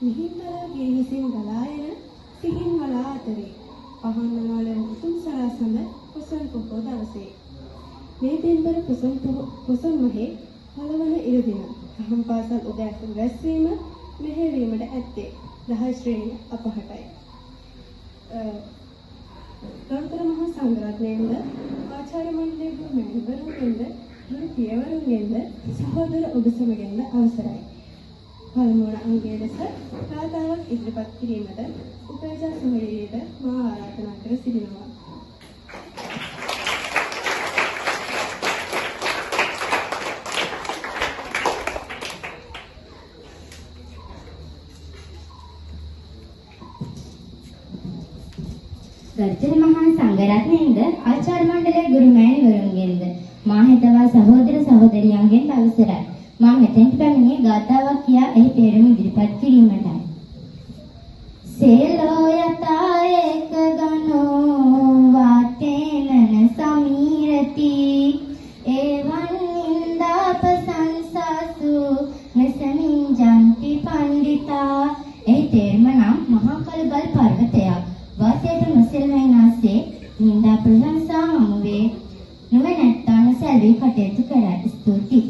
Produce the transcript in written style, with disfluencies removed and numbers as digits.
මිහින්තර ගිරිහිසින් ගලායන සිහින් වලා අතරේ පහන් වලන උතුම් සරසඳ පොසොන් පොහෝ දවසේ මේ දිනවල පොසොන් මහේ පළවන ඉරදින දහම් පාසල් උදෑසන රැස්වීම මෙහෙයවීමට ඇත්තේ 10 ශ්‍රේණිය අපහටයි. ගෞතම මහා සංඝරත්නයෙන්ද ආචාර්ය මණ්ඩලයේ ගුරු මැතිවරුන්ගෙන්ද ගුරු පියවරුන්ගෙන්ද සහෝදර ඔබ සමගෙන්ද අවසරයි. පළමුවන අංගයේ ලෙස ප්‍රාතාවක් ඉදිරිපත් කිරීමට උපේජා සමයේද මා ආරාධනා කර සිටිනවා. ගර්ජන මහා සංඝරත්නයෙන්ද ආචාර්ය මණ්ඩලයේ ගුරු මෑණිවරුන්ගෙන්ද මා හිතවා සහෝදර සහෝදරියන්ගෙන් අවසරයි. මා මෙතෙන්ට පැමිණියේ ගාථාවක් කියා එහි තේරුම ඉදිරිපත් කිරීමටයි. සේලෝ යතා ඒක ගනෝ වාතේනන සමීරති එවං නින්දාප සංසසු මෙසමින් ජන්ති පණ්ඩිතා. එහි තේරුම නම් මහා කලබල් පර්වතයක් වාසයට නොසෙල්වෙනාසේ නින්දා ප්‍රශංසා හමුවේ නුවණැත්තන් සැලවී කටයුතු කරයි. ස්තුති.